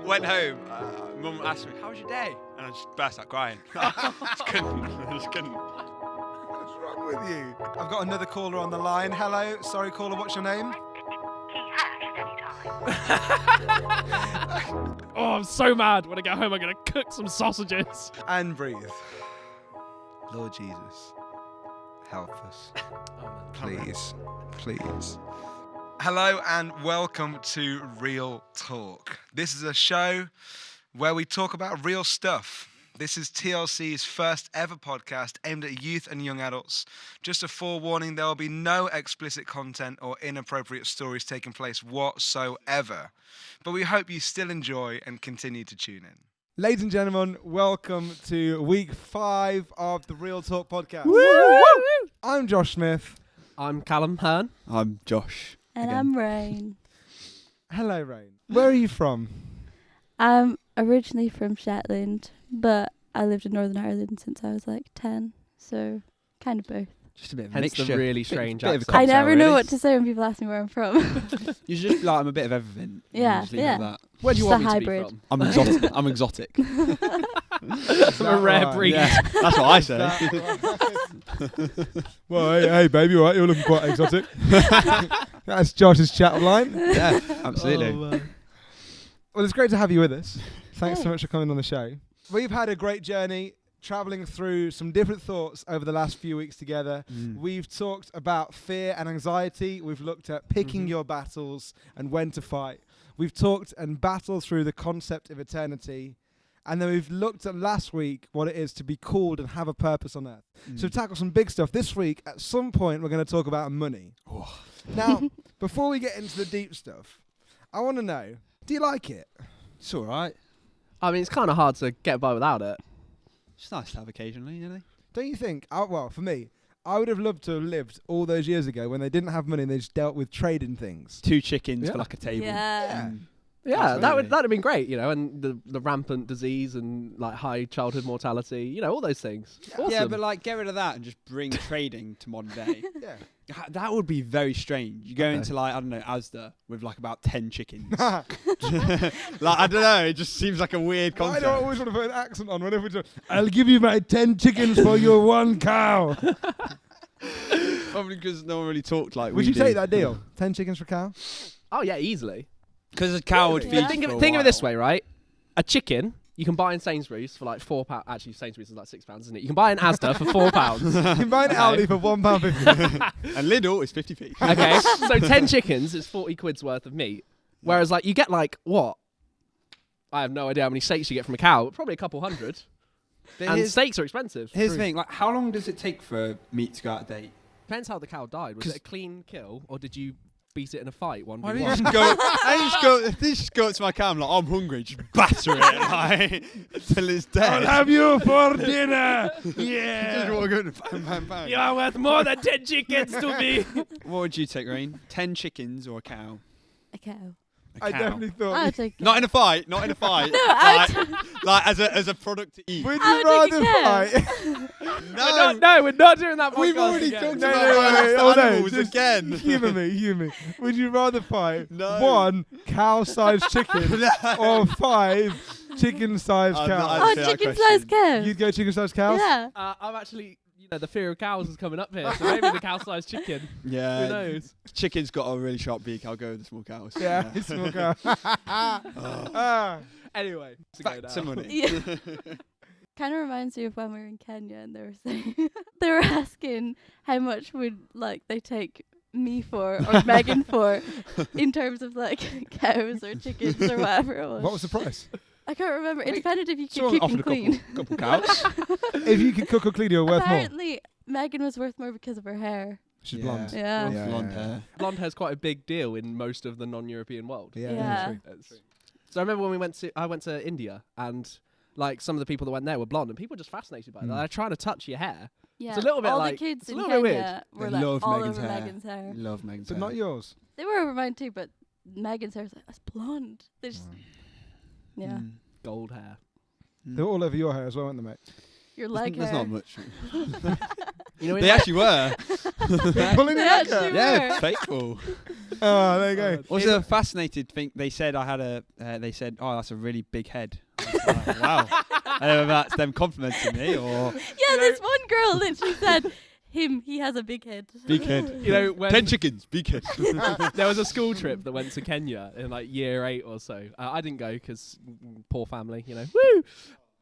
Went home, Mum asked me, how was your day? And I just burst out crying. I just couldn't. What's wrong with you? I've got another caller on the line. Hello, sorry caller, what's your name? Oh, I'm so mad. When I get home, I'm going to cook some sausages. And breathe. Lord Jesus, help us. Please. Hello and welcome to Real Talk. This is a show where we talk about real stuff. This is TLC's first ever podcast aimed at youth and young adults. Just a forewarning, there will be no explicit content or inappropriate stories taking place whatsoever. But we hope you still enjoy and continue to tune in. Ladies and gentlemen, welcome to week 5 of the Real Talk podcast. Woo! I'm Josh Smith. I'm Callum Hearn. I'm Josh. And again. I'm Rain. Hello, Rain. Where are you from? I'm originally from Shetland, but I lived in Northern Ireland since I was like 10, so kind of both. Just a bit of a Hence mixture. the really strange bit of a accent. I cocktail, never know really. what to say when people ask me where I'm from. You just like I'm a bit of everything. Yeah, Just leave it yeah. at that. Where do you Just want a me hybrid. to be from? I'm exotic. I'm exotic. I'm a rare right? breed. Yeah, that's what I say. Well, hey, baby, all right, you're looking quite exotic. That's Josh's chat line. Yeah, absolutely. Well, it's great to have you with us. Thanks so much for coming on the show. We've had a great journey traveling through some different thoughts over the last few weeks together. We've talked about fear and anxiety. We've looked at picking your battles and when to fight. We've talked and battled through the concept of eternity. And then we've looked at last week what it is to be called and have a purpose on earth. So we've tackled some big stuff. This week, at some point, we're going to talk about money. Now, before we get into the deep stuff, I want to know, do you like it? It's all right. I mean, it's kind of hard to get by without it. It's nice to have occasionally, you know. Don't you think? Well, for me, I would have loved to have lived all those years ago when they didn't have money and they just dealt with trading things. 2 chickens Yeah. for like a table. Yeah. Yeah, Absolutely. that'd have been great, you know, and the rampant disease and like high childhood mortality, you know, all those things. Awesome. Yeah, but like get rid of that and just bring trading to modern day. Yeah. That would be very strange. You go Okay. into like, I don't know, Asda with like about 10 chickens. Like, I don't know, it just seems like a weird I concept. don't always want to put an accent on whenever we talk. I'll give you my 10 chickens for your 1 cow. Probably because no one really talked like Would we you do. take that deal? 10 chickens for a cow? Oh yeah, easily. Because a cow would Yeah. feed Think for of a it this while. way, right? A chicken you can buy in Sainsbury's for like £4. Actually, Sainsbury's is like £6, isn't it? You can buy in Asda for £4. You can buy an Okay. Aldi for £1.50. And Lidl is 50p. Okay, so 10 chickens is 40 quid's worth of meat. Whereas like you get like what? I have no idea how many steaks you get from a cow. Probably a couple hundred. But And here's steaks are expensive. the thing, like, how long does it take for meat to go out of date? Depends how the cow died. Was it a clean kill or did you beat it in a fight? Why don't you just go? Just go up to my cow. I'm like, I'm hungry. Just batter it like till it's dead. I'll have you for dinner. Just Yeah. want to go bang, bang, bang. You are worth more than 10 chickens to me. What would you take, Rain? 10 chickens or a cow? A cow. A I cow. definitely thought. I'll take Not in a fight. Not in a fight. No, I like as a product to eat. Would I you would take rather a cow. fight? No, we're not doing that. We've podcast already again. talked No, about no, wait, oh, no, animals just again. Humour me. Would you rather fight No. 1 cow-sized chicken or 5 chicken-sized I'm not cows? Oh, answer that chicken-sized question. cows. You'd go chicken-sized cows? Yeah. I'm actually, you know, the fear of cows is coming up here. So maybe the cow-sized chicken. Who Yeah. knows? Chicken's got a really sharp beak. I'll go with the small cows. Yeah, small cow. Ah. Anyway, Back to money. Yeah. Kind of reminds me of when we were in Kenya and they were saying they were asking how much would like they take me for or Megan for in terms of like cows or chickens or whatever it was. What was the price? I can't remember. It depended if you could Someone cook and offered clean. a couple cows. If you could cook or clean, you're worth more. Apparently, Megan was worth more because of her hair. She's Yeah. blonde. Yeah. Yeah, Blonde yeah. hair. blonde hair's quite a big deal in most of the non-European world. Yeah. Yeah. true. So I remember when I went to India and like some of the people that went there were blonde and people were just fascinated by it. They're trying to touch your hair. Yeah. a little bit all like- the kids it's a in little bit weird. Kenya were They like love all Megan's over hair. Megan's hair. Love Megan's But hair. not yours. They were over mine too, but Megan's hair was like, that's blonde. They just, yeah. Mm. Gold hair. They were all over your hair as well, weren't they, mate? Your leg There's hair. not much. You know, They actually were. Pulling They your hair actually out. Yeah, were. faithful. Oh, there you go. Was a fascinated thing. They said I had a. They said, "Oh, that's a really big head." I was like, wow. I don't know if that's them complimenting me or Yeah, this one girl literally said, he has a big head. big head. You know, when 10 chickens, big head. there was a school trip that went to Kenya in like year 8 or so. I didn't go because poor family, you know. Woo!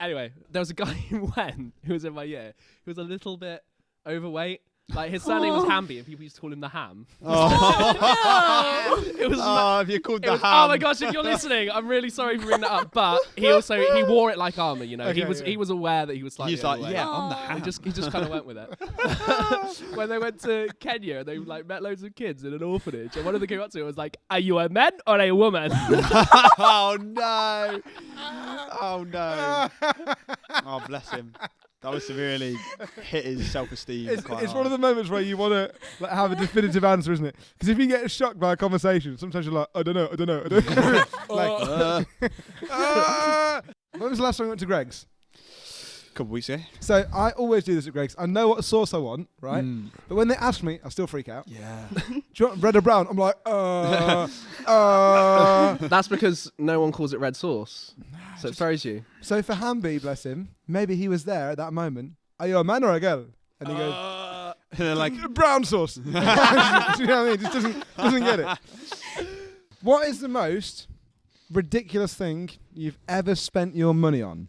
Anyway, there was a guy who went who was in my year who was a little bit overweight. Like his surname was Oh. Hamby, and people used to call him the Ham. Oh, It was. if you're called It the was, ham. oh my gosh! If you're listening, I'm really sorry for bringing that up. But he wore it like armor. You know, Okay, he yeah. was aware that he was slightly He's like, overweight. yeah, I'm the Aw. ham. He just kind of went with it. When they went to Kenya, they like met loads of kids in an orphanage, and one of them came up to him and was like, "Are you a man or a woman?" Oh no! Oh no! Oh bless him. That was severely hit his self-esteem. It's quite one of the hard. moments where you want to like, have a definitive answer, isn't it? Because if you get shocked by a conversation, sometimes you're like, I don't know. When was the last time we went to Greg's? Couple weeks ago. So I always do this at Greg's. I know what sauce I want, right? Mm. But when they ask me, I still freak out. Yeah. Do you want red or brown? I'm like, That's because no one calls it red sauce, so it throws you. So for Hamby, bless him, maybe he was there at that moment. Are you a man or a girl? And he goes, And they're like, brown sauce. Do you know what I mean? Just doesn't get it. What is the most ridiculous thing you've ever spent your money on?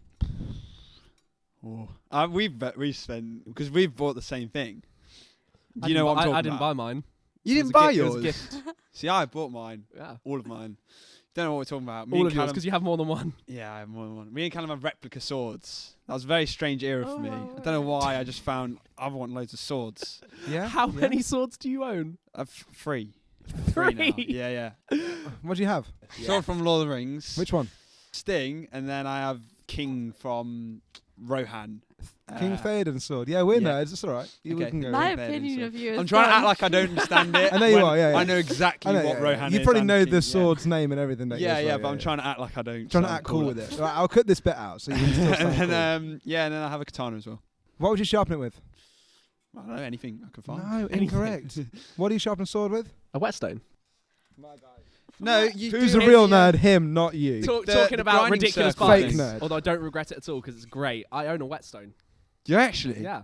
we've spent because we've bought the same thing. Do you I know what didn't I'm bu- talking I didn't about? buy mine. You It didn't was a buy gift- it was a yours. gift. See, I bought mine. Yeah. All of mine. Don't know what we're talking about. Me All and of yours, Callum- because you have more than one. Yeah, I have more than one. Me and Callum have replica swords. That was a very strange era Oh for me. my I don't know why. I just found I want loads of swords. Yeah. How yeah. many swords do you own? Three. Three? Now. Yeah. What do you have? Sword from Lord of the Rings. Which one? Sting, and then I have King from Rohan. King Theoden's sword. Yeah, we're yeah. nerds. It's all right. We Okay. can go. My with Fair opinion enough. of you is I'm trying to act done. like I don't understand it. I know you when are, yeah. I know exactly I know, what yeah, Rohan You is. probably and know King, the sword's name and everything. Don't you? Yeah, That's yeah, right, but I'm trying to act like I don't. trying to sound act cool cool with it. Right, I'll cut this bit out so you can still sound and cool. and then I have a katana as well. What would you sharpen it with? I don't know, anything I can find. No, incorrect. What do you sharpen a sword with? A whetstone. No, you Who's do a it, real yeah. nerd? Him, not you. Talking the about grinding ridiculous circle Fake parts, nerd. although I don't regret it at all because it's great. I own a whetstone. You actually? Yeah,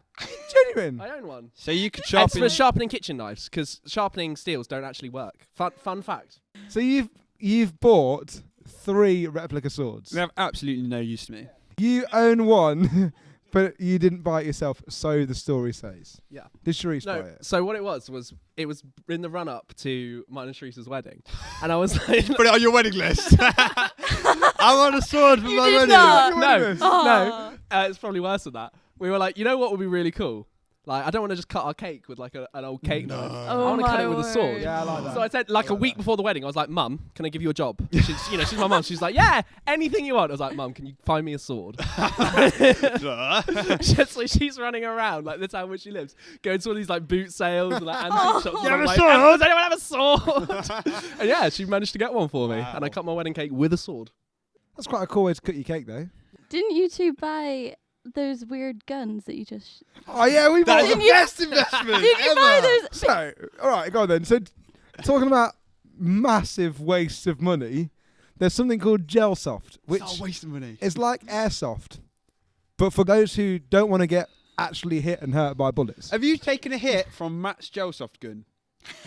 Genuine. I own one. So you could It's sharpen. for sharpening kitchen knives because sharpening steels don't actually work. Fun fact. So you've bought 3 replica swords. They have absolutely no use to me. You own one, but you didn't buy it yourself. So the story says. Yeah. Did Sharice buy No, it? so what it was in the run up to mine and Sharice's wedding, and I was like, Put it on your wedding list. I want a sword for You my did wedding. not. no, Aw. it's probably worse than that. We were like, you know what would be really cool? Like, I don't want to just cut our cake with like an old cake knife. I Oh want to cut my it with a sword. word. Yeah, I like that. So I said, like a week before the wedding, I was like, Mum, can I give you a job? She's my mum. She's like, yeah, anything you want. I was like, Mum, can you find me a sword? So she's running around, like, that's how much she lives, going to all these like boot sales and like antique shops. And I'm like, does anyone have a sword? And yeah, she managed to get one for me. And I cut my wedding cake with a sword. That's quite a cool way to cut your cake, though. Didn't you two buy those weird guns that you just... Oh yeah, we bought That is the the you- best investment Did you buy ever. those... So, all right, go on then. So, talking about massive wastes of money, there's something called gel soft, which It's not a waste of money. is like airsoft, but for those who don't want to get actually hit and hurt by bullets. Have you taken a hit from Matt's Gelsoft gun?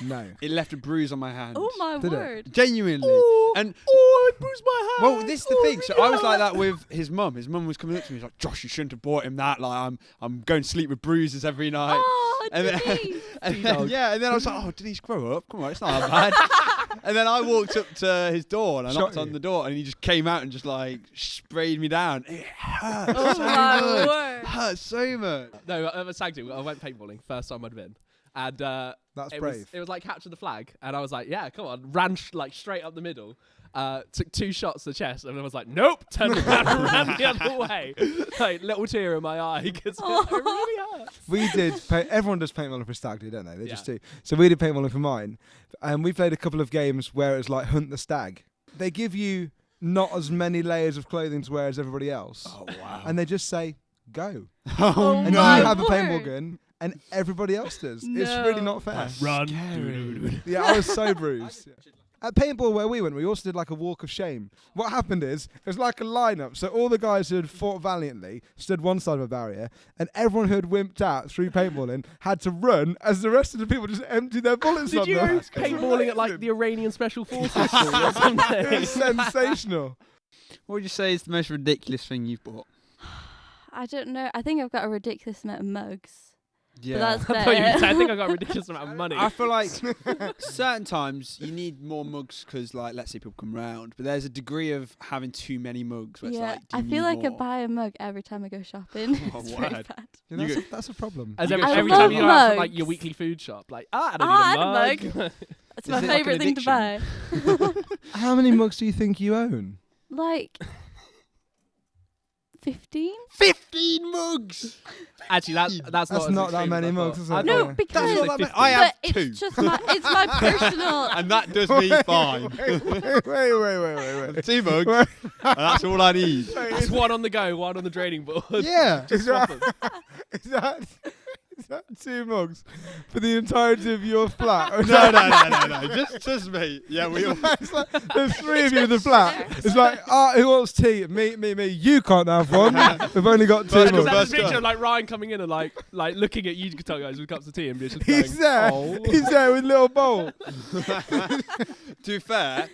No. It left a bruise on my hand. Oh my Did it? word. Genuinely. And I bruised my hand. well, this is the thing. So I was like that with his mum. His mum was coming up to me. She's like, "Josh, you shouldn't have bought him that. Like, I'm going to sleep with bruises every night." Oh, And then- Denise. And T-dog. then, yeah, and then I was like, "Oh, Denise, grow up. Come on, it's not that bad." And then I walked up to his door and I Shot knocked you. on the door, and he just came out and just like sprayed me down. It hurt Oh so my much. word. Hurt so much. No, I was stag do. I went paintballing first time I'd been, and That's it brave. was like capture the flag, and I was like, yeah, come on, ran like straight up the middle. Took 2 shots to the chest, and I was like, nope, turned around and ran the other way. Like little tear in my eye because it really hurt. We did. Everyone does paintballing for stag do, don't they? They just Yeah. do. So we did paintballing for mine, and we played a couple of games where it was like hunt the stag. They give you not as many layers of clothing to wear as everybody else, Oh wow. and they just say go. Oh And my you have a word. paintball gun, and everybody else does. It's really No. not fair. Run. Yeah, I was so bruised. At paintball where we went, we also did like a walk of shame. What happened is, it was like a lineup. So all the guys who had fought valiantly stood one side of a barrier, and everyone who had wimped out through paintballing had to run as the rest of the people just emptied their bullets Did on you them. go paintballing at like the Iranian Special Forces school or something? It was sensational. What would you say is the most ridiculous thing you've bought? I don't know. I think I've got a ridiculous amount of mugs. Yeah. But that's I thought you were better. saying, I think I got a ridiculous amount of money. I feel like certain times you need more mugs because, like, let's say people come round, but there's a degree of having too many mugs where it's Yeah, like, do I you feel need like I more? buy a mug every time I go shopping. Oh, It's really word. bad. You know, You that's a problem. As You every, go- every I time you go love out for like your mugs. weekly food shop, like, I don't Ah, need a mug. It's Is my it like favourite an thing to buy. How many mugs do you think you own? Like 15? 15 mugs! Actually, that's That's not, not as that extreme many as I mugs, thought. is it? I No, Yeah. because That's not that many. 50. I have but 2. it's just it's my personal. And that does me fine. Wait. 2 mugs. And that's all I need. It's one on the go, one on the draining board. Yeah. Just swap 'em. Is that 2 mugs for the entirety of your flat? No. Just me. Yeah, we all. It's like, there's 3 of you in the flat. It's like, who wants tea? Me. You can't have one. We've only got 2 First Is mugs. that First this picture time. of like Ryan coming in and like looking at you guys with cups of tea and just going, He's there. Oh. He's there with a little bowl. To be fair,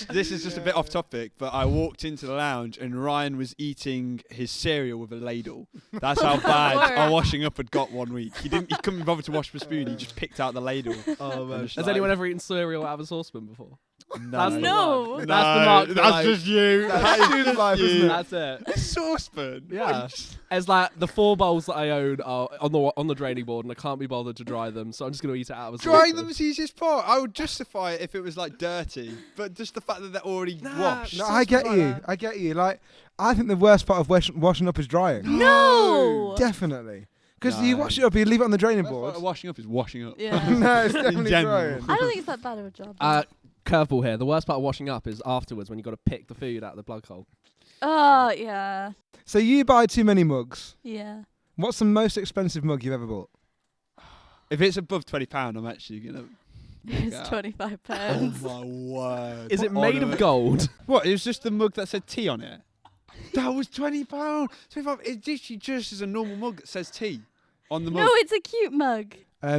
this is just a bit off topic, but I walked into the lounge and Ryan was eating his cereal with a ladle. That's how bad our washing up had got one week. He couldn't be bothered to wash with a spoon. He just picked out the ladle. Oh man. Just Has like- anyone ever eaten cereal out of a saucepan before? No. No. That's the mark. That's like, just you. That's That is his just life, isn't you. it? That's it. A saucepan. Yeah. It's like the 4 bowls that I own are on the draining board, and I can't be bothered to dry them, so I'm just gonna eat it out of a Drying saucepan. them's the easiest part. I would justify it if it was like dirty, but just the fact that they're already washed. No, I get you. Like, I think the worst part of washing up is drying. No. Definitely. Because you No. wash it up, you leave it on the draining The board. worst part of washing up is washing up. Yeah. No, it's definitely general. drying. I don't think it's that bad of a job. Curveball here. The worst part of washing up is afterwards when you got to pick the food out of the plug hole. Oh yeah, So you buy too many mugs. yeah. What's the most expensive mug you've ever bought? If it's above £20, I'm actually gonna. It's out. £25. Oh my word! Is it What made on of earth? gold? What? It was just the mug that said tea on it. That was £20. 25. It's literally just as a normal mug that says tea on the mug. No, it's a cute mug.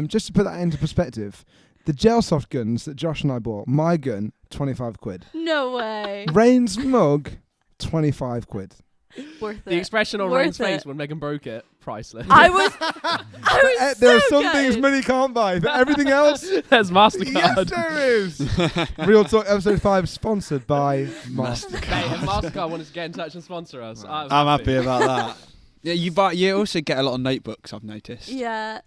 Just to put that into perspective, the gel soft guns that Josh and I bought, my gun, 25 quid. No way. Rain's mug, 25 quid. Worth The it. expression on Worth Rain's face it. when Megan broke it, priceless. I was There are so some things gutted. money can't buy, but everything else, There's yes, MasterCard. there is. Real Talk episode 5 sponsored by Mastercard. Hey, if MasterCard wanted to get in touch and sponsor us, I'm happy about that. Yeah, you also get a lot of notebooks. I've noticed. Yeah.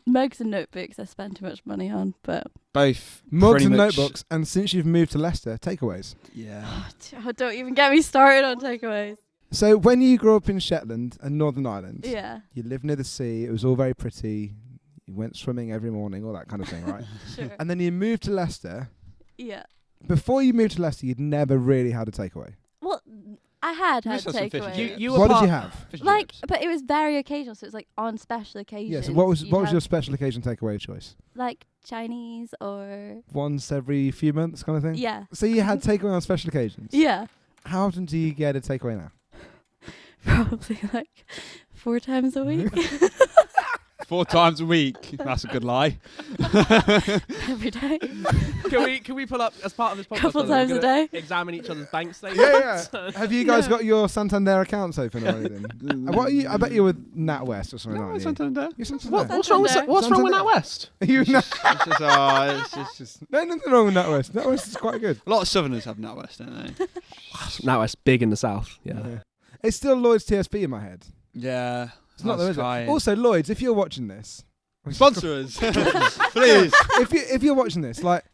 Mugs and notebooks I spend too much money on, but Both Mugs pretty and much- notebooks, and since you've moved to Leicester, takeaways. Yeah. oh, don't even get me started on takeaways. So when you grew up in Shetland and Northern Ireland, Yeah, you lived near the sea, it was all very pretty, you went swimming every morning, all that kind of thing, right? sure. And then you moved to Leicester. Yeah. Before you moved to Leicester, you'd never really had a takeaway. Well, I had You must have some fish and takeaways. chips. You What were did part- you have? Fish and Like, chips. but it was very occasional, so it was like on special occasions. Yeah, so what was you'd your have, special occasion takeaway choice? like Chinese or Once every few months kind of thing? yeah, So you had takeaway on special occasions? yeah, How often do you get a takeaway now? probably like 4 times a week, 4 times a week. That's a good lie. every day, Can we pull up as part of this podcast? couple by the way, times we're a gonna day. Examine each other's bank statements. Yeah. Have you guys Yeah. got your Santander accounts open or anything? What are you? I bet you're with NatWest or something, No, aren't you? Santander. You're Santander. What's wrong with Santander. what's wrong with Santander. NatWest? You know, It's just no, nothing wrong with NatWest. NatWest is quite good. a lot of Southerners have NatWest, don't they? NatWest big in the south. Yeah. It's still Lloyd's TSB in my head. Yeah. It's not I though, was is it? trying. Also, Lloyd's, if you're watching this, Sponsor us, please. if you're watching this, like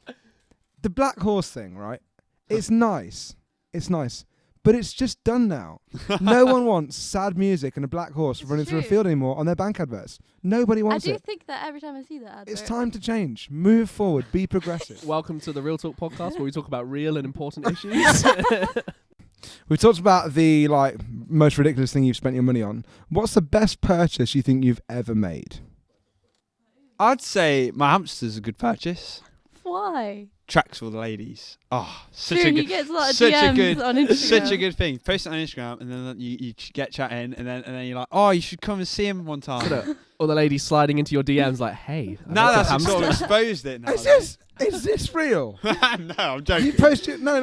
the Black Horse thing, right? It's nice. It's nice. But it's just done now. No one wants sad music and a black horse It's running through a true. field anymore on their bank adverts. Nobody I wants do it. think that every time I see that advert. It's time to change. Move forward. Be progressive. Welcome to the Real Talk podcast, where we talk about real and important issues. We talked about the most ridiculous thing you've spent your money on. What's the best purchase you think you've ever made? I'd say my hamster's a good purchase. Why? Tracks for the ladies. Oh, such Sure, a he good, gets a lot of such a DMs good, on Instagram. such a good thing. Post it on Instagram, and then you get chatting, and then you're like, oh, you should come and see him one time. Or the lady sliding into your DMs like, hey. Now that's that's sort of exposed it. Now, Is this real? no, I'm joking. You post it? No.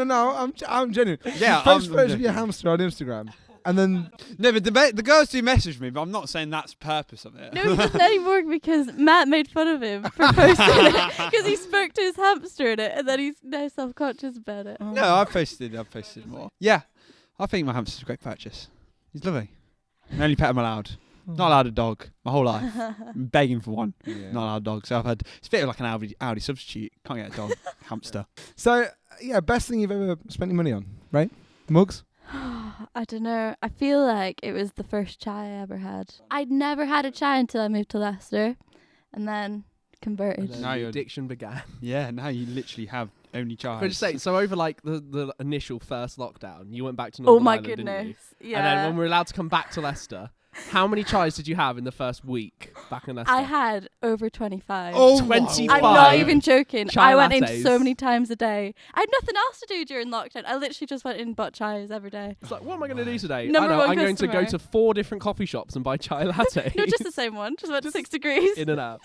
I'm genuine. Yeah, you post I'm photos of your joking. hamster on Instagram, and then No, but the girls do message me, but I'm not saying that's the purpose of it. No, he doesn't anymore because Matt made fun of him for posting it because he spoke to his hamster in it, and then he's now self-conscious about it. No, I've posted more. Yeah, I think my hamster's a great purchase. He's lovely. The only pet I'm allowed. Not allowed a dog my whole life. I'm begging for one. Yeah. Not allowed a dog. So it's a bit of like an Audi substitute. Can't get a dog. Hamster. So yeah, best thing you've ever spent your money on, right? Mugs. I don't know. I feel like it was the first chai I ever had. I'd never had a chai until I moved to Leicester, and then converted. And then Now the you're- addiction began. Yeah, now you literally have only child. But just say, so over like the initial first lockdown, you went back to Oh Northern my Ireland, didn't you? goodness! Yeah. And then when we were allowed to come back to Leicester, how many chais did you have in the first week back in Leicester? I had over 25. Oh, 25. I'm not even joking. Chai I went in lattes. so many times a day. I had nothing else to do during lockdown. I literally just went in and bought chais every day. It's like, what am I going to do today? Number I know, one I'm going to go customer. to 4 different coffee shops and buy chai lattes. No, just the same one. Just went to 6 degrees. in and out.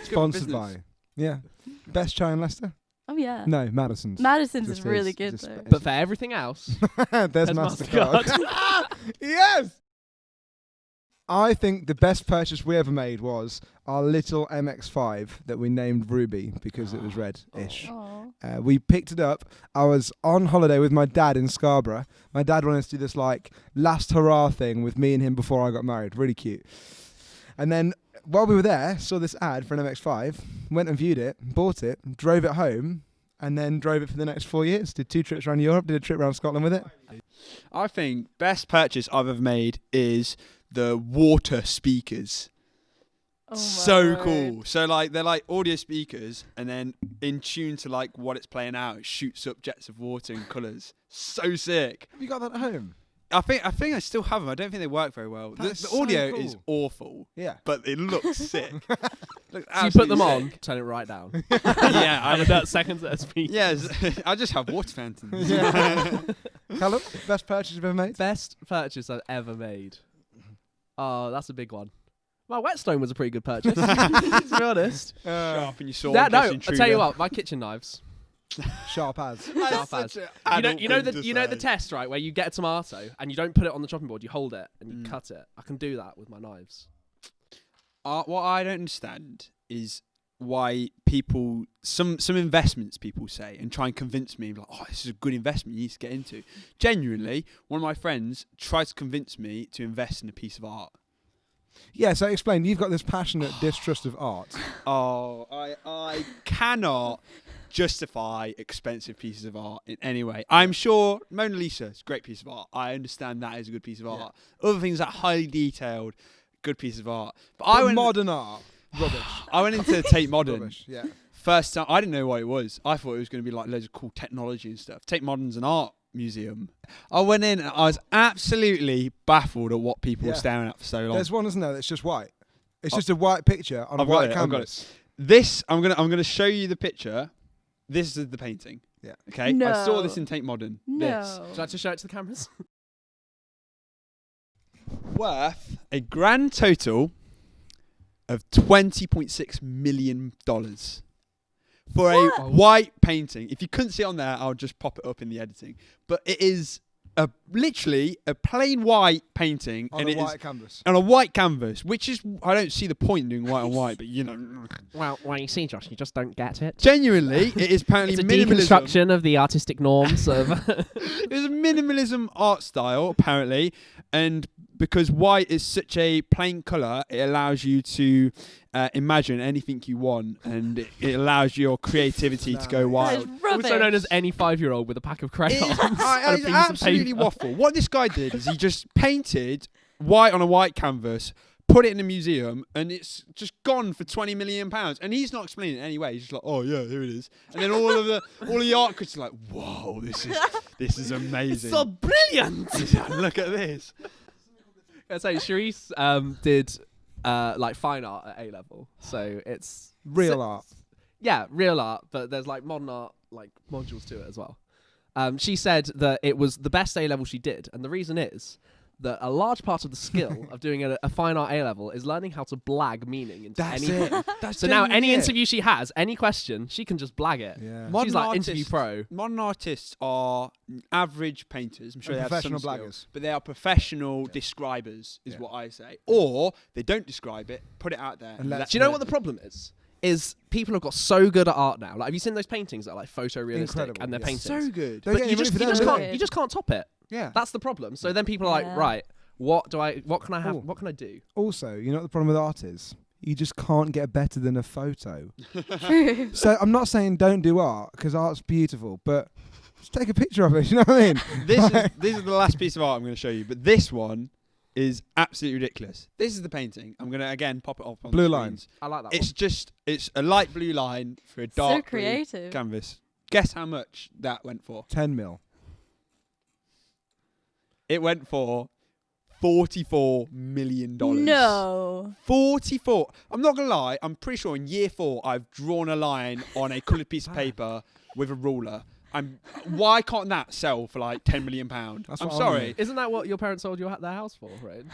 Sponsored business. by. Yeah. Best chai in Leicester? Oh yeah. No, Madison's. Madison's Just is really is- good just- though. But for everything else, There's there's MasterCard. MasterCard. Yes! I think the best purchase we ever made was our little MX-5 that we named Ruby because it was red-ish. Aw. We picked it up. I was on holiday with my dad in Scarborough. My dad wanted to do this like last hurrah thing with me and him before I got married. Really cute. And then while we were there, saw this ad for an MX-5, went and viewed it, bought it, drove it home, and then drove it for the next 4 years. Did 2 trips around Europe, did a trip around Scotland with it. I think best purchase I've ever made is the water speakers. Oh my So word. cool. So like they're like audio speakers, and then in tune to like what it's playing out, it shoots up jets of water and colours. So sick. Have you got that at home? I think I still have them. I don't think they work very well. The That's so audio cool. is awful, Yeah. but it looks sick. Looks So you put them absolutely on, turn it right down. sick. Yeah, And about seconds at speed. yes. I just have water fountains. Yeah. Callum, best purchase you've ever made? Best purchase I've ever made. Oh, that's a big one. My whetstone was a pretty good purchase, to be honest. Sharpen your sword. No, in case I'll intruder. tell you what, my kitchen knives. Sharp as. That's Sharp such as. a You know adult thing the to say. test, right, where you get a tomato and you don't put it on the chopping board, you hold it and you Mm. cut it. I can do that with my knives. What I don't understand is why people some investments people say and try and convince me like, oh, this is a good investment you need to get into. Genuinely, one of my friends tried to convince me to invest in a piece of art. Yeah, so explain. You've got this passionate distrust of art. Oh, I cannot justify expensive pieces of art in any way. I'm sure Mona Lisa is a great piece of art. I understand that is a good piece of art. Other things that highly detailed, good piece of art. But I But went modern art. Rubbish. I went into Tate Modern. Rubbish, yeah. First time, I didn't know what it was. I thought it was going to be like loads of cool technology and stuff. Tate Modern's an art museum. I went in and I was absolutely baffled at what people were Yeah. staring at for so long. There's one, isn't there, that's just white. It's Oh. just a white picture on a I've got white it, I've got canvas. This, I'm gonna show you the picture. This is the painting. Yeah. Okay. I saw this No. in Tate Modern. No. This. Should I just show it to the cameras? Worth a grand total of $20.6 million for What? a white painting. If you couldn't see it on there, I'll just pop it up in the editing. But it is literally a plain white painting, On and a it is white canvas. on a white canvas, which is, I don't see the point in doing white on white, but you know, Well, you see, Josh, you just don't get it. genuinely, it is apparently It's a minimalism. deconstruction of the artistic norms of. It's a minimalism art style, apparently, and because white is such a plain colour, it allows you to imagine anything you want, and it allows your creativity to go That wild. That is rubbish. Also known as any 5-year-old with a pack of crayons. It's, and a it's piece of absolutely paper. waffle. What this guy did is he just painted white on a white canvas, put it in a museum, and it's just gone for £20 million. And he's not explaining it anyway. He's just like, oh yeah, here it is. And then all of the art critics are like, whoa, this is amazing. So brilliant! Look at this. So Charisse did like fine art at A level. So it's Real art. Yeah, real art, but there's like modern art like modules to it as well. She said that it was the best A level she did, and the reason is that a large part of the skill of doing a fine art A level is learning how to blag meaning into anything. So now any interview she has, any question, she can just blag it. Yeah. She's like interview pro. Modern artists are average painters. I'm sure they have professional some blaggers. skill, but they are professional describers, is what I say. Or they don't describe it, put it out there. And Do you know what the problem is? Is people have got so good at art now. Like, have you seen those paintings that are like photorealistic Incredible, and they're yeah. paintings? So good. Don't But get you any just, money you, for just that, can't, you just can't top it. Yeah. That's the problem. So then people are like, right, what can I have? Ooh. What can I do? Also, you know what the problem with art is? You just can't get better than a photo. True. So I'm not saying don't do art, because art's beautiful, but just take a picture of it. You know what I mean? This is the last piece of art I'm going to show you, but this one is absolutely ridiculous. This is the painting. I'm going to again pop it up on Blue the line. screens. I like that. It's a light blue line for a dark So blue creative. canvas. Guess how much that went for? 10 mil. It went for $44 million. No. 44. I'm not going to lie. I'm pretty sure in year 4, I've drawn a line on a coloured piece of paper with a ruler. Why can't that sell for like £10 million? That's I'm what I sorry. mean. Isn't that what your parents sold their house for, right?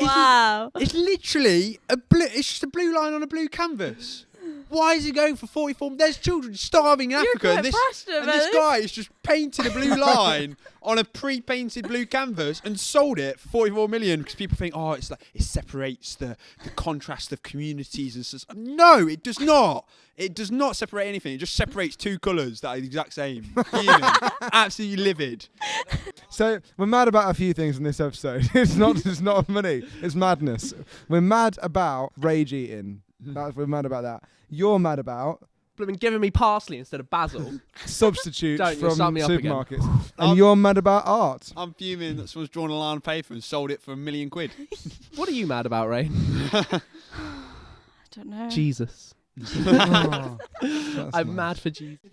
Wow. It's literally it's just a blue line on a blue canvas. Why is it going for 44? There's children starving in You're Africa, quite and this passionate and about this it. guy has just painted a blue line on a pre-painted blue canvas and sold it for 44 million because people think, oh, it separates the contrast of communities and stuff. No, it does not. It does not separate anything. It just separates two colours that are the exact same. Fuming. Absolutely livid. So we're mad about a few things in this episode. It's not money. It's madness. We're mad about rage eating. We're mad about that. You're mad about Blooming giving me parsley instead of basil. substitutes Don't, from you'll start me up again. supermarkets. And you're mad about art. I'm fuming that someone's drawn a line on paper and sold it for £1 million. What are you mad about, Ray? I don't know. Jesus. Oh, that's I'm nice. mad for Jesus.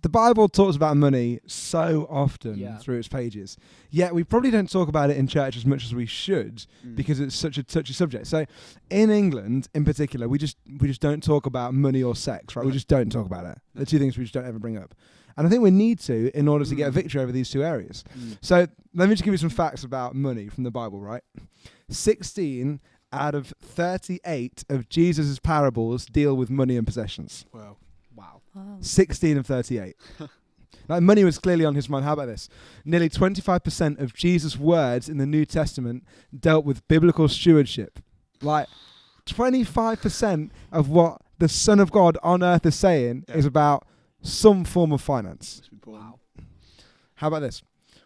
The Bible talks about money so often Yeah. through its pages, yet we probably don't talk about it in church as much as we should because it's such a touchy subject. So in England in particular, we just don't talk about money or sex, right? We just don't talk about it. The two things we just don't ever bring up. And I think we need to in order to get a victory over these two areas. So let me just give you some facts about money from the Bible, right? 16 out of 38 of Jesus' parables deal with money and possessions. Wow. Wow. 16 of 38. Like, money was clearly on his mind. How about this? Nearly 25% of Jesus' words in the New Testament dealt with biblical stewardship. Like, 25% of what the Son of God on earth is saying is about some form of finance. Wow. How about this?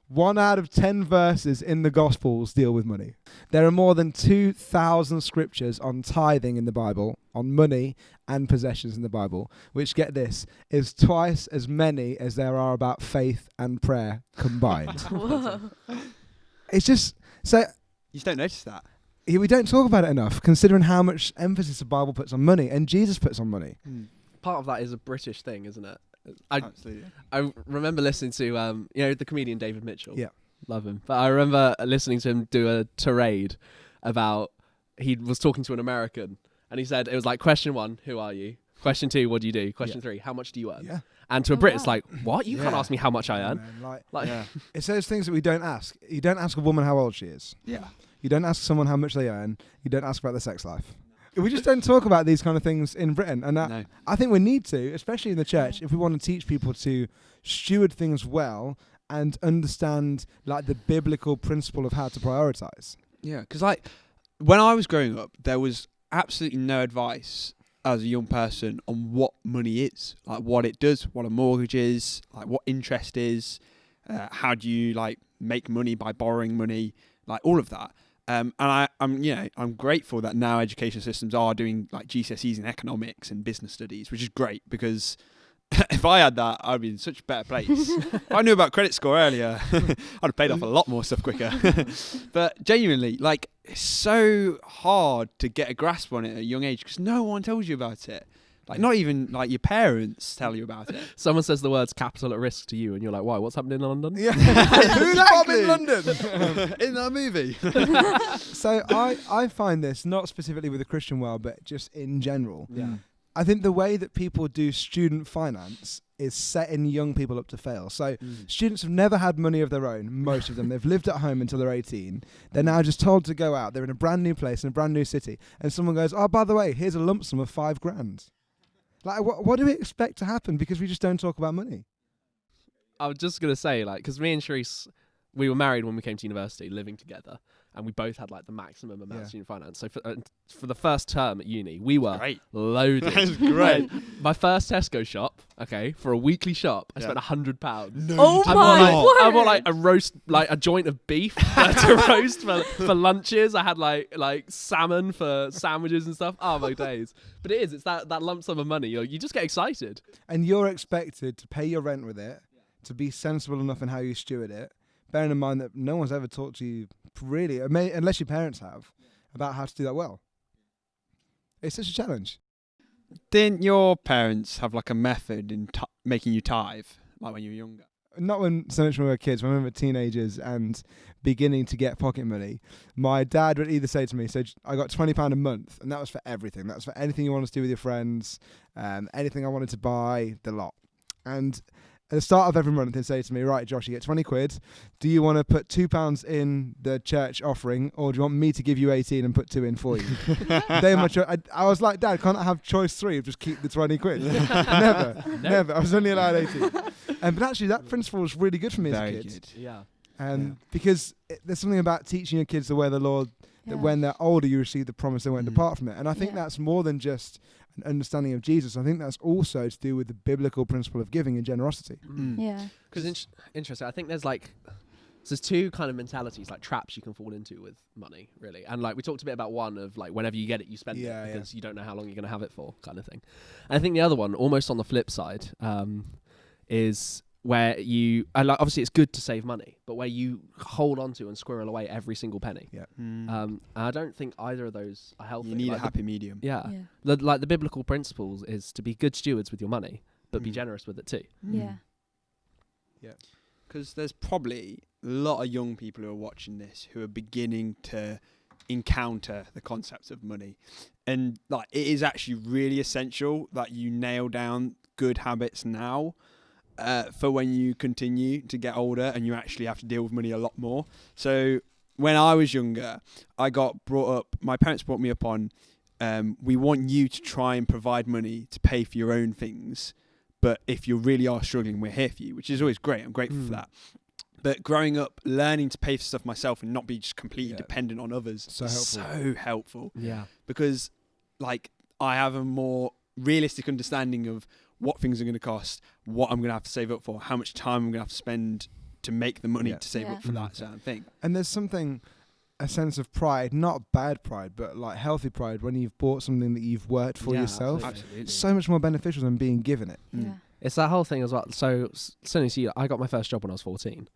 1 out of 10 verses in the Gospels deal with money. There are more than 2,000 scriptures on tithing in the Bible, on money and possessions in the Bible, which, get this, is twice as many as there are about faith and prayer combined. Whoa. It's just, so You just don't notice that. we don't talk about it enough, considering how much emphasis the Bible puts on money and Jesus puts on money. Part of that is a British thing, isn't it? Absolutely. I remember listening to the comedian David Mitchell. Yeah. Love him. But I remember listening to him do a tirade about, he was talking to an American and he said, it was like, question 1, who are you? Question 2, what do you do? Question 3, how much do you earn? Yeah. And to a Oh, Brit, wow. it's like, what? You can't Yeah. ask me how much I earn. Man, Like, it's those things that we don't ask. You don't ask a woman how old she is. Yeah. You don't ask someone how much they earn. You don't ask about their sex life. We just don't talk about these kind of things in Britain. And No. I think we need to, especially in the church, if we want to teach people to steward things well and understand like the biblical principle of how to prioritize. Yeah, because like when I was growing up, there was absolutely no advice as a young person on what money is, like what it does, what a mortgage is, like what interest is, how do you like make money by borrowing money, like all of that. And I'm grateful that now education systems are doing like GCSEs in economics and business studies, which is great because if I had that, I'd be in such a better place. If I knew about credit score earlier, I'd have paid off a lot more stuff quicker. But genuinely, like, it's so hard to get a grasp on it at a young age because no one tells you about it. Like not even like your parents tell you about it. Someone says the words capital at risk to you, and you're like, "Why? What's happening in London?" Yeah. Who's bombing London? In that movie. So I find this not specifically with the Christian world, but just in general. Yeah. I think the way that people do student finance is setting young people up to fail. So students have never had money of their own, most of them. They've lived at home until they're 18. They're now just told to go out. They're in a brand new place, in a brand new city. And someone goes, oh, by the way, here's a lump sum of $5,000. Like, what do we expect to happen? Because we just don't talk about money. I was just going to say, like, because me and Sharice, we were married when we came to university, living together, and we both had, like, the maximum amount of student finance. So for the first term at uni, we were loaded. That's great. My first Tesco shop, okay, for a weekly shop, I spent £100. No, Oh I my bought, word! I bought like a roast, like a joint of beef to roast for lunches. I had like salmon for sandwiches and stuff. Oh my days! But it's that lump sum of money. You just get excited. And you're expected to pay your rent with it, to be sensible enough in how you steward it, bearing in mind that no one's ever taught to you, really, unless your parents have, about how to do that well. It's such a challenge. Didn't your parents have like a method in making you tithe, like when you were younger? Not so much when we were kids, when we were teenagers and beginning to get pocket money. My dad would either say to me, so I got £20 a month, and that was for everything. That was for anything you wanted to do with your friends, anything I wanted to buy, the lot. And at the start of every month, they'd say to me, right, Josh, you get 20 quid. Do you want to put £2 in the church offering, or do you want me to give you 18 and put 2 in for you? I was like, Dad, can't I have choice 3 of just keep the 20 quid? Never. I was only allowed 18. But actually, that principle was really good for me as a kid. Good. Yeah. Because there's something about teaching your kids the way of the Lord, that when they're older, you receive the promise they won't depart from it. And I think that's more than just an understanding of Jesus. I think that's also to do with the biblical principle of giving and generosity. Yeah. Because interesting, I think there's two kind of mentalities, like traps you can fall into with money, really. And like we talked a bit about one of like whenever you get it, you spend it because you don't know how long you're going to have it for, kind of thing. And I think the other one, almost on the flip side, is where you, and like obviously it's good to save money, but where you hold on to and squirrel away every single penny. Yeah. And I don't think either of those are healthy. You need a happy medium. Yeah. The biblical principles is to be good stewards with your money, but be generous with it too. Yeah. Because there's probably a lot of young people who are watching this who are beginning to encounter the concept of money. And like it is actually really essential that you nail down good habits now for when you continue to get older and you actually have to deal with money a lot more. So when I was younger, I got brought up, my parents brought me up on, we want you to try and provide money to pay for your own things. But if you really are struggling, we're here for you, which is always great. I'm grateful for that. But growing up, learning to pay for stuff myself and not be just completely dependent on others, so helpful. Yeah. Because like I have a more realistic understanding of what things are going to cost, what I'm going to have to save up for, how much time I'm going to have to spend to make the money to save up for that certain thing. And there's a sense of pride, not bad pride, but like healthy pride when you've bought something that you've worked for yourself. Absolutely. It's so much more beneficial than being given it. Yeah. It's that whole thing as well. So, certainly, see, I got my first job when I was 14.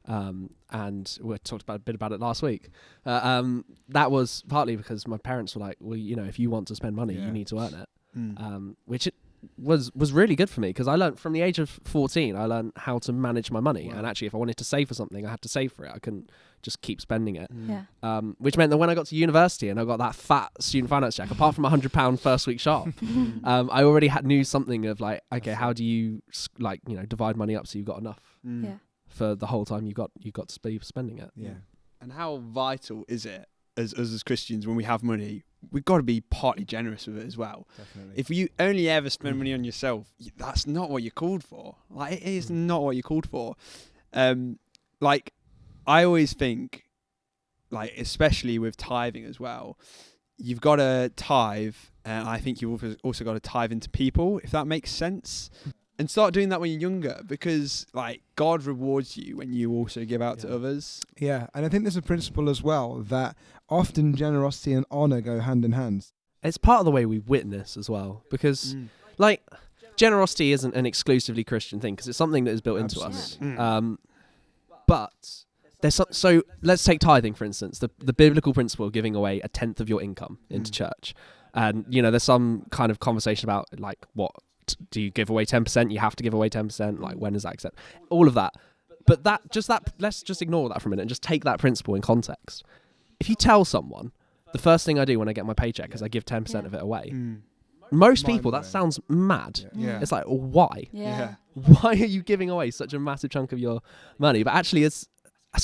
And we talked a bit about it last week. That was partly because my parents were like, well, you know, if you want to spend money, you need to earn it. Which it was really good for me because I learned from the age of 14, I learned how to manage my money. And actually, if I wanted to save for something, I had to save for it. I couldn't just keep spending it. Which meant that when I got to university and I got that fat student finance check, apart from £100 first week shop, I already knew something of like, okay, how do you divide money up so you've got enough for the whole time you got to be spending it. And how vital is it as Christians when we have money? We've got to be partly generous with it as well. Definitely. If you only ever spend money on yourself, that's not what you're called for. Like it is not what you're called for. Like I always think, like especially with tithing as well, you've got to tithe, and I think you've also got to tithe into people, if that makes sense. And start doing that when you're younger, because like God rewards you when you also give out to others. Yeah, and I think there's a principle as well that often generosity and honour go hand in hand. It's part of the way we witness as well, because like generosity isn't an exclusively Christian thing, because it's something that is built into us. But there's so let's take tithing for instance, the biblical principle of giving away 1/10 of your income into church. And there's some kind of conversation about like, what do you give away 10%? You have to give away 10%. Like, when does that accept? All of that. But let's just ignore that for a minute and just take that principle in context. If you tell someone, the first thing I do when I get my paycheck is I give 10% of it away. Most people, that sounds mad. Yeah. It's like, why? Yeah. Why are you giving away such a massive chunk of your money? But actually, as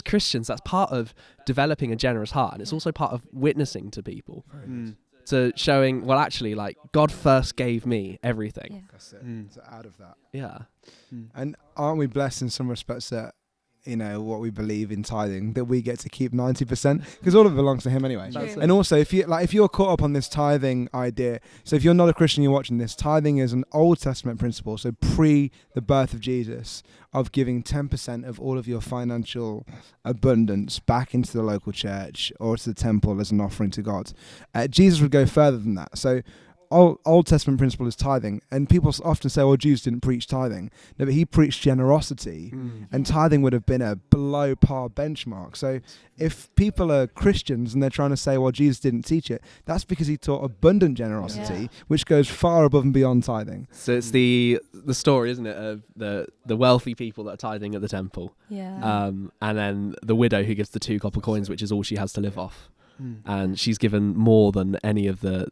Christians, that's part of developing a generous heart, and it's also part of witnessing to people, to showing, well, actually, like, God first gave me everything. Yeah. That's it. So out of that. Yeah. And aren't we blessed in some respects that, what we believe in tithing, that we get to keep 90%, because all of it belongs to him anyway. True. And also, if you're caught up on this tithing idea, so if you're not a Christian, you're watching this, tithing is an Old Testament principle, so pre the birth of Jesus, of giving 10% of all of your financial abundance back into the local church or to the temple as an offering to God. Jesus would go further than that. So Old Testament principle is tithing, and people often say, well, Jews didn't preach tithing. No, but he preached generosity, and tithing would have been a below par benchmark. So if people are Christians and they're trying to say, well, Jesus didn't teach it, that's because he taught abundant generosity, which goes far above and beyond tithing. So it's the story, isn't it, of the wealthy people that are tithing at the temple, and then the widow who gives the 2 copper coins, which is all she has to live off. And she's given more than any of the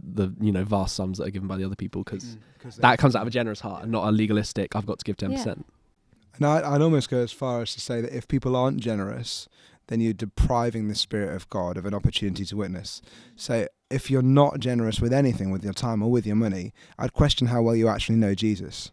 vast sums that are given by the other people, because that comes out of a generous heart and not a legalistic, I've got to give 10%. And I'd almost go as far as to say that if people aren't generous, then you're depriving the Spirit of God of an opportunity to witness. So if you're not generous with anything, with your time or with your money, I'd question how well you actually know Jesus.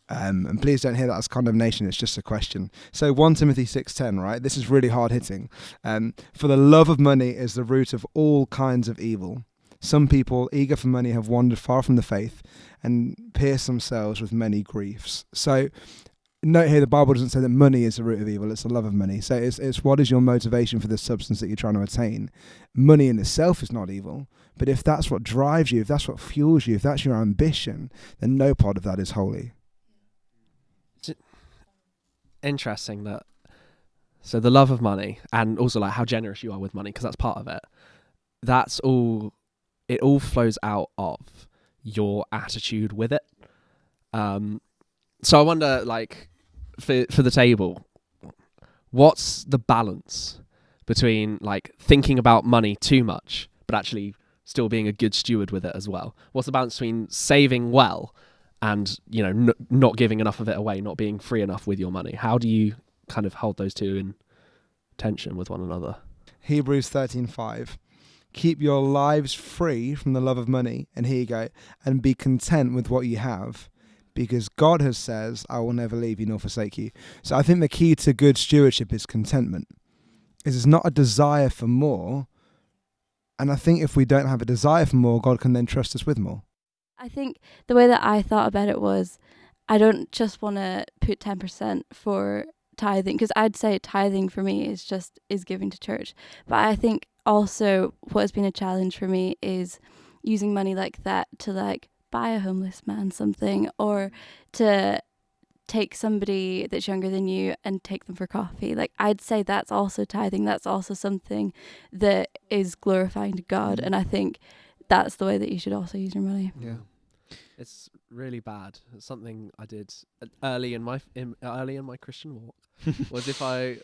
And please don't hear that as condemnation, it's just a question. So 1 Timothy 6:10, right? This is really hard hitting. For the love of money is the root of all kinds of evil. Some people, eager for money, have wandered far from the faith and pierced themselves with many griefs. So note here, the Bible doesn't say that money is the root of evil, it's the love of money. So it's what is your motivation for the substance that you're trying to attain. Money in itself is not evil, but if that's what drives you, if that's what fuels you, if that's your ambition, then no part of that is holy. Interesting that. So the love of money, and also like how generous you are with money, because that's part of it. That's all. It all flows out of your attitude with it. So I wonder, like, for the table, what's the balance between like thinking about money too much, but actually still being a good steward with it as well? What's the balance between saving well and not giving enough of it away, not being free enough with your money? How do you kind of hold those two in tension with one another? Hebrews 13:5. Keep your lives free from the love of money, and here you go, and be content with what you have, because God has says, I will never leave you nor forsake you. So I think the key to good stewardship is contentment. It's not a desire for more, and I think if we don't have a desire for more, God can then trust us with more. I think the way that I thought about it was, I don't just want to put 10% for tithing, because I'd say tithing for me is giving to church. But I think also what has been a challenge for me is using money like that to like buy a homeless man something, or to take somebody that's younger than you and take them for coffee. Like, I'd say that's also tithing. That's also something that is glorifying to God. And I think that's the way that you should also use your money. Yeah. It's really bad. It's something I did early in my Christian walk. Was if I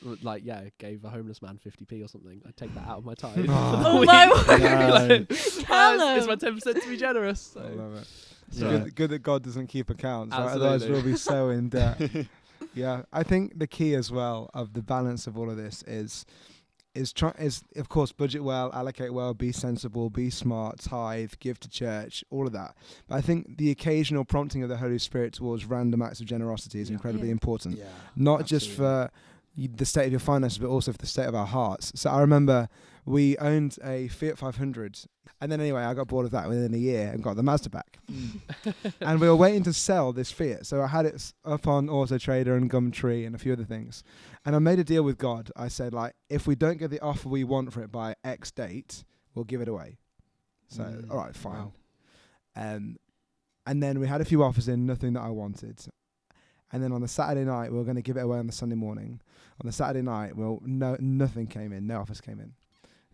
gave a homeless man 50p or something, I'd take that out of my tithe. Oh my word! It's my 10% to be generous. So. I love it. It's good that God doesn't keep accounts, right? Absolutely. Otherwise we'll be so in debt. Yeah, I think the key as well of the balance of all of this is of course budget well, allocate well, be sensible, be smart, tithe, give to church, all of that. But I think the occasional prompting of the Holy Spirit towards random acts of generosity is incredibly important. Yeah, not just for the state of your finances, but also for the state of our hearts. So I remember we owned a Fiat 500, and then anyway I got bored of that within a year and got the Mazda back. And we were waiting to sell this Fiat, so I had it up on Auto Trader and Gumtree and a few other things, and I made a deal with God. I said, like, if we don't get the offer we want for it by X date, we'll give it away. So all right, fine. Wow. And then we had a few offers in, nothing that I wanted. And then on the Saturday night, we were going to give it away on the Sunday morning. On the Saturday night, nothing came in, no offers came in.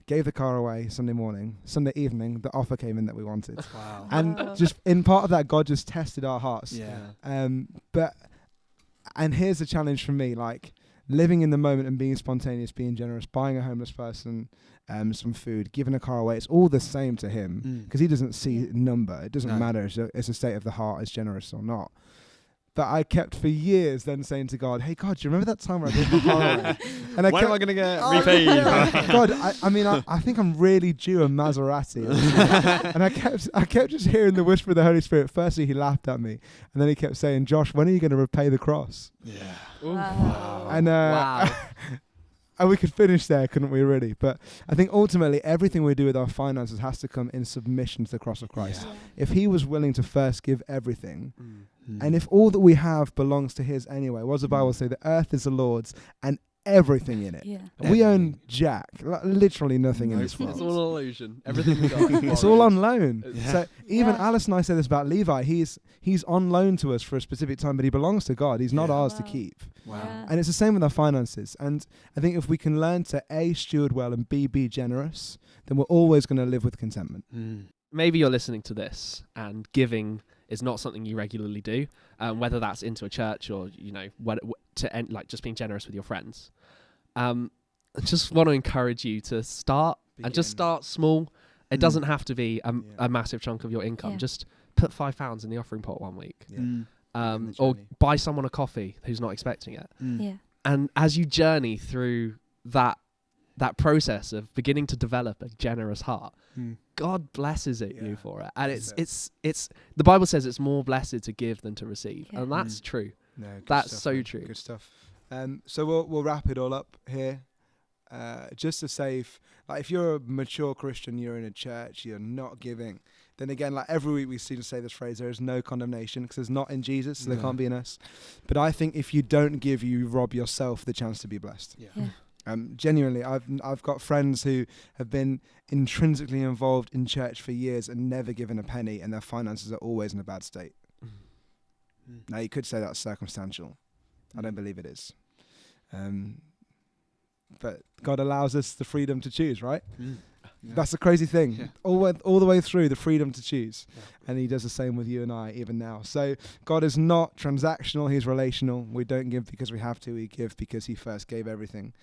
gave the car away Sunday morning. Sunday evening, the offer came in that we wanted. Wow. And Wow. just in part of that, God just tested our hearts. Yeah. And here's the challenge for me, like living in the moment and being spontaneous, being generous, buying a homeless person some food, giving a car away. It's all the same to him because he doesn't see Yeah. number. It doesn't No. matter. It's a state of the heart, as generous or not. But I kept for years then saying to God, hey, God, do you remember that time where I gave my car away? And When am I going to get Oh, repaid? yeah. God, I think I'm really due a Maserati. And I kept just hearing the whisper of the Holy Spirit. Firstly, he laughed at me. And then he kept saying, Josh, when are you going to repay the cross? Yeah. Wow. And Wow. and we could finish there, couldn't we, really? But I think ultimately everything we do with our finances has to come in submission to the cross of Christ. Yeah. If he was willing to first give everything, Mm. and if all that we have belongs to his anyway, what does the Bible say? The earth is the Lord's and everything in it. Yeah. We own jack, literally nothing in No this It's world. all an illusion. Everything we got. It's all on loan. Yeah. So even Yeah. Alice and I say this about Levi. He's on loan to us for a specific time, but he belongs to God. He's not Yeah. ours to Wow. keep. Wow. Yeah. And it's the same with our finances. And I think if we can learn to A, steward well, and B, be generous, then we're always going to live with contentment. Mm. Maybe you're listening to this and giving is not something you regularly do, whether that's into a church or, you know, like just being generous with your friends. I just want to encourage you to start and just Begin. start small. It Mm. doesn't have to be Yeah. a massive chunk of your income. Yeah. Just put £5 in the offering pot one week. Yeah. Mm. the Or journey. buy someone a coffee who's not expecting it. Mm. Yeah. And as you journey through that process of beginning to develop a generous heart, Mm. God blesses Yeah. you for it. And That's it's the Bible says it's more blessed to give than to receive. Yeah. And that's true. No, good That's stuff, so man. true. Good stuff. So we'll wrap it all up here. Just to say, if you're a mature Christian, you're in a church, you're not giving, then again, like every week we seem to say this phrase, there is no condemnation because there's not in Jesus, so there No. can't be in us. But I think if you don't give, you rob yourself the chance to be blessed. Yeah. Yeah. Genuinely, I've got friends who have been intrinsically involved in church for years and never given a penny, and their finances are always in a bad state. Mm. Now, you could say that's circumstantial. I don't believe it is. But God allows us the freedom to choose, right? Mm. Yeah. That's the crazy thing. Yeah. All the way through, the freedom to choose. Yeah. And he does the same with you and I, even now. So God is not transactional, he's relational. We don't give because we have to, we give because he first gave everything.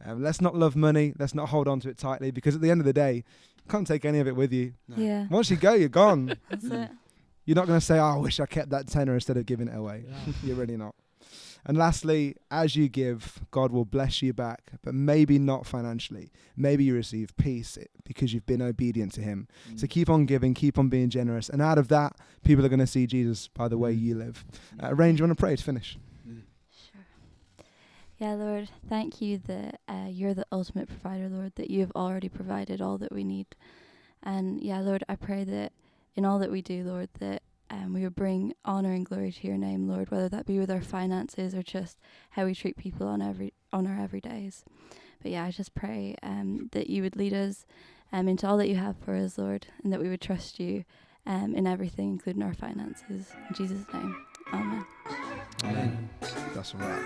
Let's not love money. Let's not hold on to it tightly, because at the end of the day, you can't take any of it with you. No. Yeah. Once you go, you're gone. That's it. You're not going to say, oh, I wish I kept that tenner instead of giving it away. You're really not. And lastly, as you give, God will bless you back, but maybe not financially. Maybe you receive peace because you've been obedient to him. So keep on giving, keep on being generous. And out of that, people are going to see Jesus by the way you live. Rain, do you want to pray to finish? Sure. Yeah, Lord, thank you that you're the ultimate provider, Lord, that you have already provided all that we need. And yeah, Lord, I pray that in all that we do, Lord, that we would bring honour and glory to your name, Lord, whether that be with our finances or just how we treat people on our everydays. But yeah, I just pray that you would lead us into all that you have for us, Lord, and that we would trust you in everything, including our finances. In Jesus' name, amen. Amen. That's a wrap.